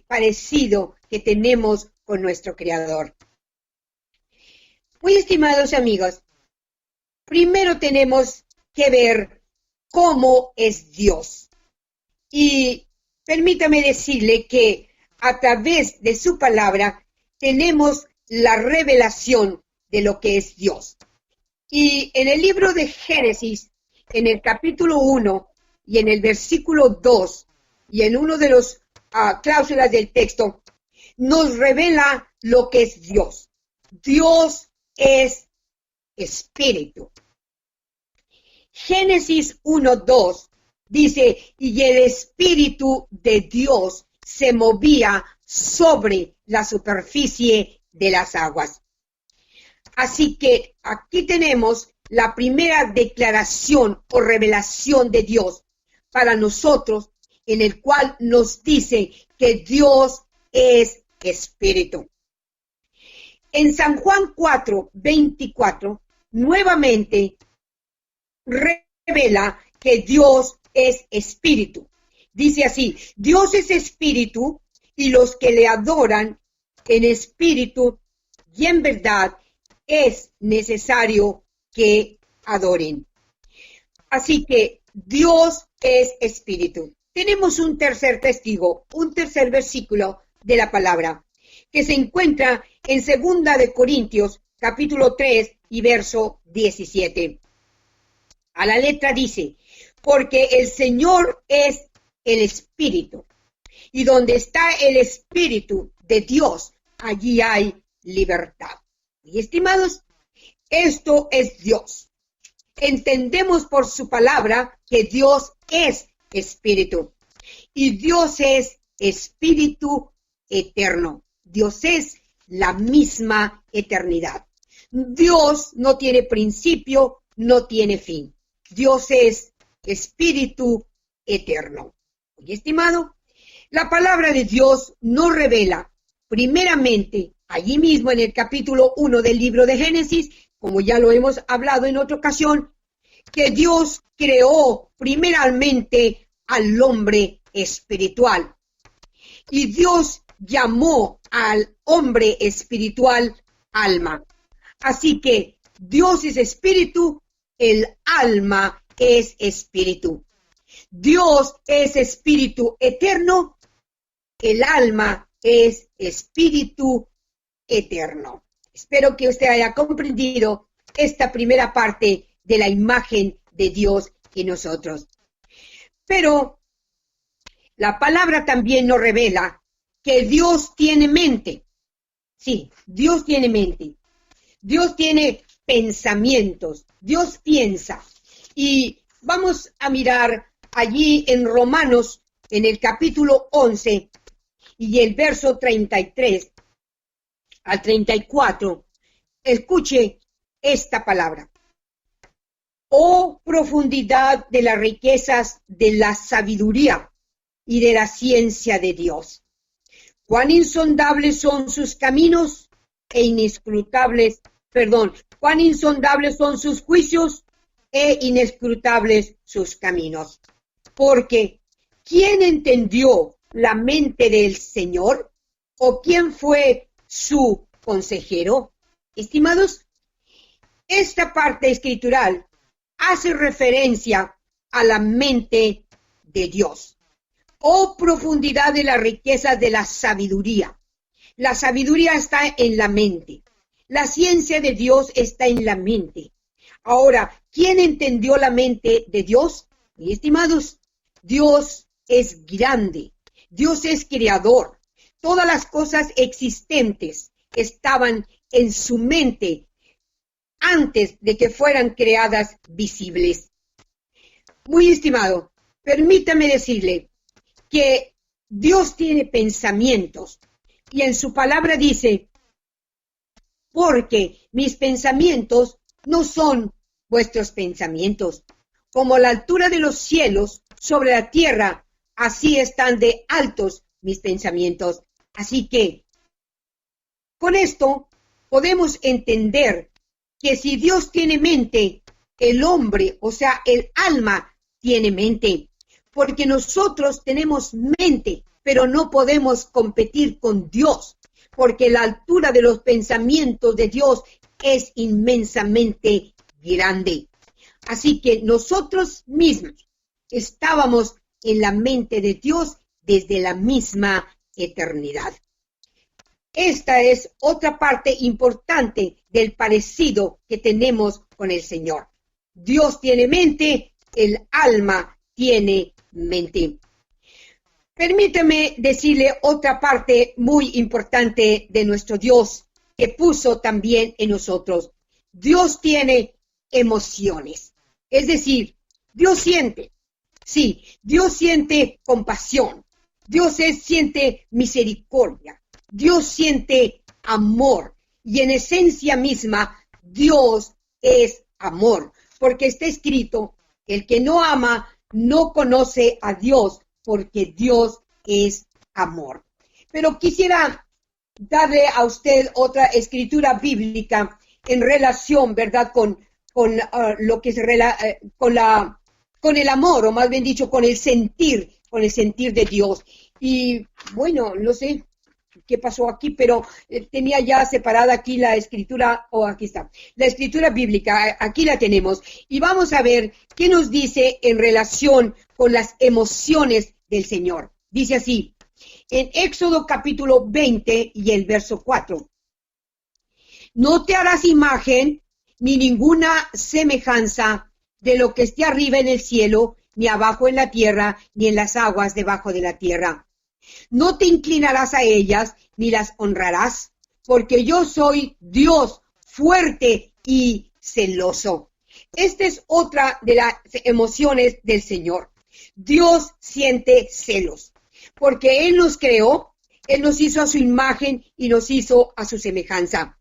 parecido que tenemos con nuestro Creador. Muy estimados amigos, primero tenemos que ver cómo es Dios. Y permítame decirle que a través de su palabra tenemos la revelación de lo que es Dios. Y en el libro de Génesis, en el capítulo 1 y en el versículo 2, y en uno de los cláusulas del texto, nos revela lo que es Dios. Dios es espíritu. Génesis 1:2 dice, y el espíritu de Dios se movía sobre la superficie de las aguas. Así que aquí tenemos la primera declaración o revelación de Dios para nosotros, en el cual nos dice que Dios es espíritu. En San Juan 4:24, nuevamente revela que Dios es espíritu. Dice así, Dios es espíritu y los que le adoran en espíritu y en verdad es necesario que adoren. Así que Dios es espíritu. Tenemos un tercer testigo, un tercer versículo de la palabra, que se encuentra en 2 de Corintios, capítulo 3 y verso 17. A la letra dice, porque el Señor es el Espíritu, y donde está el Espíritu de Dios, allí hay libertad. Y estimados, esto es Dios. Entendemos por su palabra que Dios es Espíritu, y Dios es Espíritu eterno. Dios es la misma eternidad. Dios no tiene principio, no tiene fin. Dios es Espíritu eterno. Y estimado, la palabra de Dios nos revela, primeramente, allí mismo en el capítulo 1 del libro de Génesis, como ya lo hemos hablado en otra ocasión, que Dios creó primeramente al hombre espiritual. Y Dios llamó al hombre espiritual alma. Así que Dios es espíritu, el alma es espíritu. Dios es espíritu eterno, el alma es espíritu eterno. Espero que usted haya comprendido esta primera parte de la imagen de Dios en nosotros. Pero la palabra también nos revela que Dios tiene mente. Sí, Dios tiene mente. Dios tiene pensamientos. Dios piensa. Y vamos a mirar allí en Romanos, en el capítulo 11 y el verso 33 al 34. Escuche esta palabra. Oh profundidad de las riquezas de la sabiduría y de la ciencia de Dios. Cuán insondables son sus caminos cuán insondables son sus juicios e inescrutables sus caminos. Porque, ¿quién entendió la mente del Señor? ¿O quién fue su consejero? Estimados, esta parte escritural hace referencia a la mente de Dios. Oh profundidad de las riquezas de la sabiduría. La sabiduría está en la mente. La ciencia de Dios está en la mente. Ahora, ¿quién entendió la mente de Dios? Mis estimados, Dios es grande. Dios es creador. Todas las cosas existentes estaban en su mente antes de que fueran creadas visibles. Muy estimado, permítame decirle que Dios tiene pensamientos y en su palabra dice, porque mis pensamientos no son vuestros pensamientos, como la altura de los cielos sobre la tierra, así están de altos mis pensamientos. Así que, con esto podemos entender que si Dios tiene mente, el hombre, o sea, el alma, tiene mente. Porque nosotros tenemos mente, pero no podemos competir con Dios, porque la altura de los pensamientos de Dios es inmensamente grande. Así que nosotros mismos estábamos en la mente de Dios desde la misma eternidad. Esta es otra parte importante del parecido que tenemos con el Señor. Dios tiene mente, el alma tiene mente. Permítame decirle otra parte muy importante de nuestro Dios que puso también en nosotros. Dios tiene emociones. Es decir, Dios siente. Sí, Dios siente compasión. Dios siente misericordia. Dios siente amor. Y en esencia misma, Dios es amor. Porque está escrito, el que no ama no conoce a Dios, porque Dios es amor. Pero quisiera darle a usted otra escritura bíblica en relación, ¿verdad?, con lo que con el amor, o más bien dicho, con el sentir de Dios. Y bueno, no sé qué pasó aquí, pero tenía ya separada aquí la escritura, aquí está, la escritura bíblica, aquí la tenemos. Y vamos a ver qué nos dice en relación con las emociones del Señor. Dice así, en Éxodo capítulo 20 y el verso 4. No te harás imagen ni ninguna semejanza de lo que esté arriba en el cielo, ni abajo en la tierra, ni en las aguas debajo de la tierra. No te inclinarás a ellas, ni las honrarás, porque yo soy Dios fuerte y celoso. Esta es otra de las emociones del Señor. Dios siente celos, porque Él nos creó, Él nos hizo a su imagen y nos hizo a su semejanza.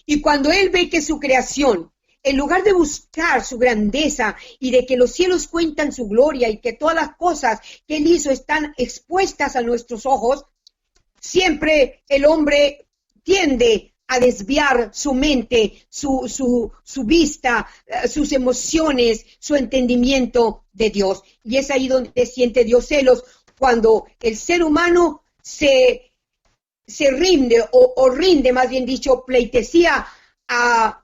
Y cuando Él ve que su creación, en lugar de buscar su grandeza y de que los cielos cuentan su gloria y que todas las cosas que Él hizo están expuestas a nuestros ojos, siempre el hombre tiende a desviar su mente, su vista, sus emociones, su entendimiento de Dios. Y es ahí donde siente Dios celos, cuando el ser humano se rinde, o rinde, más bien dicho, pleitesía a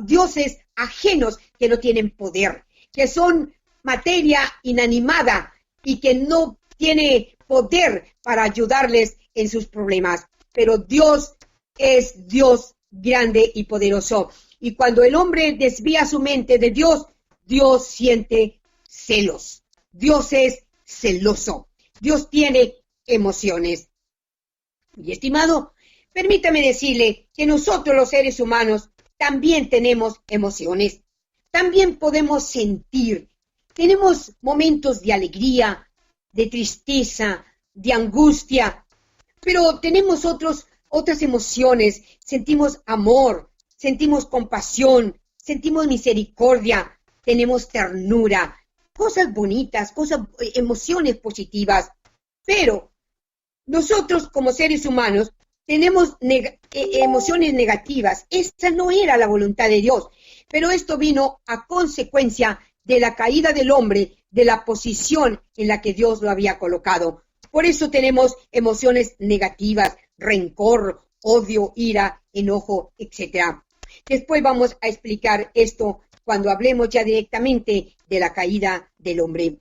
dioses ajenos que no tienen poder, que son materia inanimada y que no tiene poder para ayudarles en sus problemas. Pero Dios es Dios grande y poderoso. Y cuando el hombre desvía su mente de Dios, Dios siente celos. Dios es celoso. Dios tiene emociones. Y estimado, permítame decirle que nosotros los seres humanos también tenemos emociones. También podemos sentir. Tenemos momentos de alegría, de tristeza, de angustia, pero tenemos otras emociones. Sentimos amor, sentimos compasión, sentimos misericordia, tenemos ternura, cosas bonitas, emociones positivas. Pero nosotros como seres humanos tenemos emociones negativas. Esta no era la voluntad de Dios, pero esto vino a consecuencia de la caída del hombre, de la posición en la que Dios lo había colocado. Por eso tenemos emociones negativas, rencor, odio, ira, enojo, etc. Después vamos a explicar esto cuando hablemos ya directamente de la caída del hombre.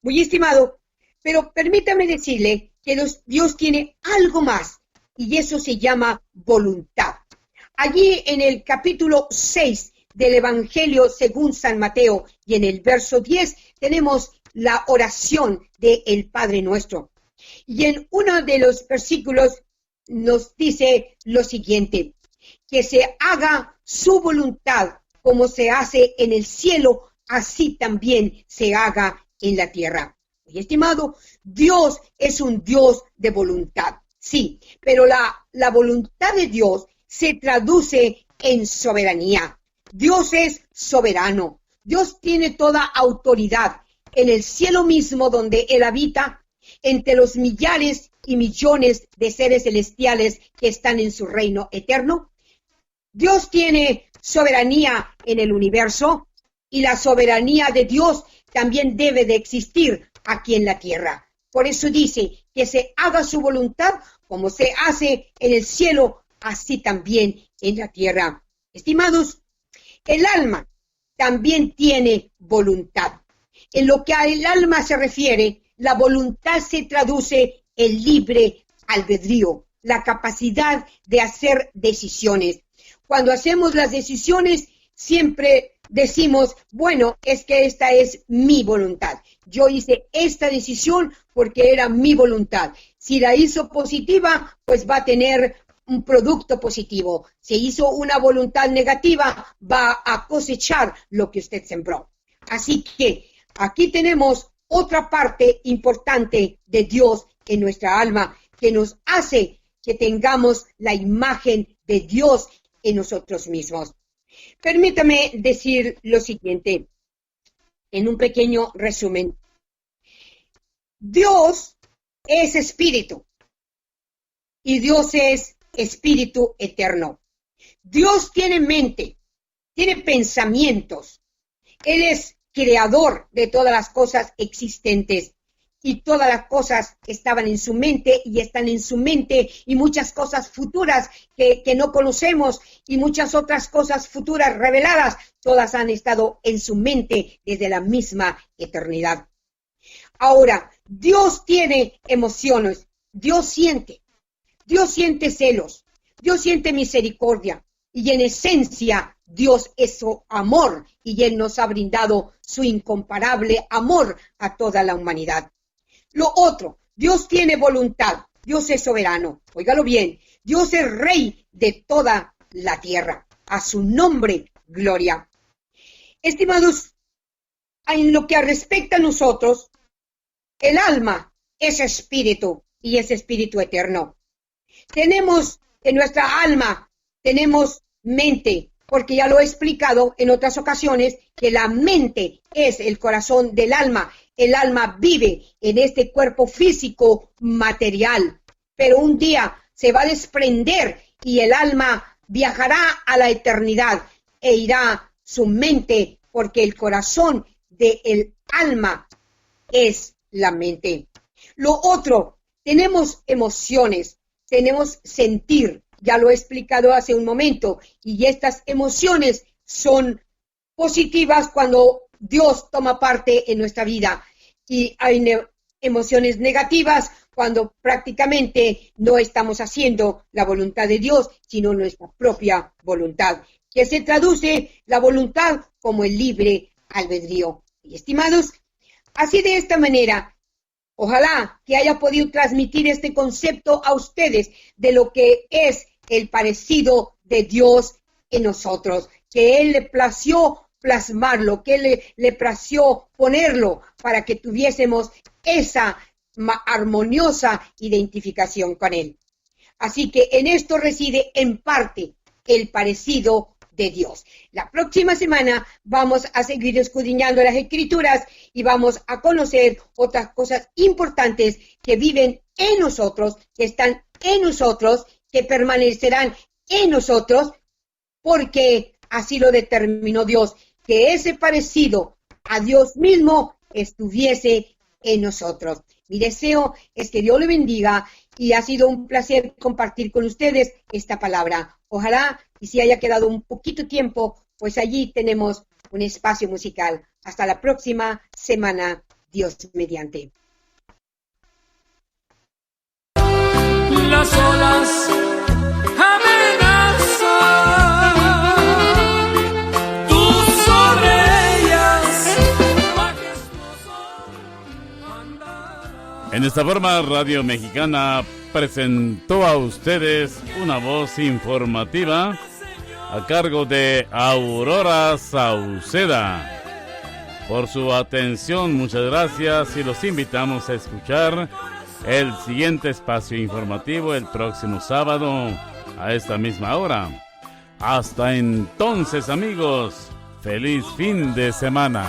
Muy estimado, pero permítame decirle que Dios tiene algo más, y eso se llama voluntad. Allí en el capítulo 6 del Evangelio según San Mateo y en el verso 10 tenemos la oración del Padre Nuestro. Y en uno de los versículos nos dice lo siguiente: que se haga su voluntad como se hace en el cielo, así también se haga en la tierra. Y estimado, Dios es un Dios de voluntad, sí, pero la voluntad de Dios se traduce en soberanía. Dios es soberano. Dios tiene toda autoridad en el cielo mismo donde Él habita, entre los millares y millones de seres celestiales que están en su reino eterno. Dios tiene soberanía en el universo, y la soberanía de Dios también debe de existir aquí en la tierra. Por eso dice que se haga su voluntad como se hace en el cielo, así también en la tierra. Estimados, el alma también tiene voluntad. En lo que al alma se refiere, la voluntad se traduce en libre albedrío, la capacidad de hacer decisiones. Cuando hacemos las decisiones, siempre decimos, bueno, es que esta es mi voluntad. Yo hice esta decisión porque era mi voluntad. Si la hizo positiva, pues va a tener un producto positivo. Si hizo una voluntad negativa, va a cosechar lo que usted sembró. Así que aquí tenemos otra parte importante de Dios en nuestra alma que nos hace que tengamos la imagen de Dios en nosotros mismos. Permítame decir lo siguiente, en un pequeño resumen. Dios es espíritu y Dios es espíritu eterno. Dios tiene mente, tiene pensamientos. Él es creador de todas las cosas existentes y todas las cosas estaban en su mente y están en su mente y muchas cosas futuras que no conocemos y muchas otras cosas futuras reveladas, todas han estado en su mente desde la misma eternidad. Ahora, Dios tiene emociones, Dios siente celos, Dios siente misericordia y en esencia Dios es su amor y Él nos ha brindado su incomparable amor a toda la humanidad. Lo otro, Dios tiene voluntad, Dios es soberano, óigalo bien, Dios es rey de toda la tierra, a su nombre, gloria. Estimados, en lo que respecta a nosotros, el alma es espíritu y es espíritu eterno. Tenemos en nuestra alma, tenemos mente, porque ya lo he explicado en otras ocasiones, que la mente es el corazón del alma. El alma vive en este cuerpo físico material, pero un día se va a desprender y el alma viajará a la eternidad e irá su mente, porque el corazón del alma es la mente. Lo otro, tenemos emociones, tenemos sentir, ya lo he explicado hace un momento, y estas emociones son positivas cuando Dios toma parte en nuestra vida, y hay emociones negativas cuando prácticamente no estamos haciendo la voluntad de Dios, sino nuestra propia voluntad, que se traduce la voluntad como el libre albedrío. Y estimados, así de esta manera, ojalá que haya podido transmitir este concepto a ustedes de lo que es el parecido de Dios en nosotros, que Él le plació plasmarlo, que Él le plació ponerlo para que tuviésemos esa armoniosa identificación con Él. Así que en esto reside en parte el parecido de Dios. La próxima semana vamos a seguir escudriñando las Escrituras y vamos a conocer otras cosas importantes que viven en nosotros, que están en nosotros, que permanecerán en nosotros, porque así lo determinó Dios, que ese parecido a Dios mismo estuviese en nosotros. Mi deseo es que Dios le bendiga y ha sido un placer compartir con ustedes esta palabra. Ojalá y si haya quedado un poquito tiempo, pues allí tenemos un espacio musical. Hasta la próxima semana, Dios mediante. Las olas amenazan, tú sobre ellas, majestuoso andarás. En esta forma, Radio Mexicana presentó a ustedes una voz informativa a cargo de Aurora Sauceda. Por su atención, muchas gracias y los invitamos a escuchar el siguiente espacio informativo el próximo sábado a esta misma hora. Hasta entonces, amigos, feliz fin de semana.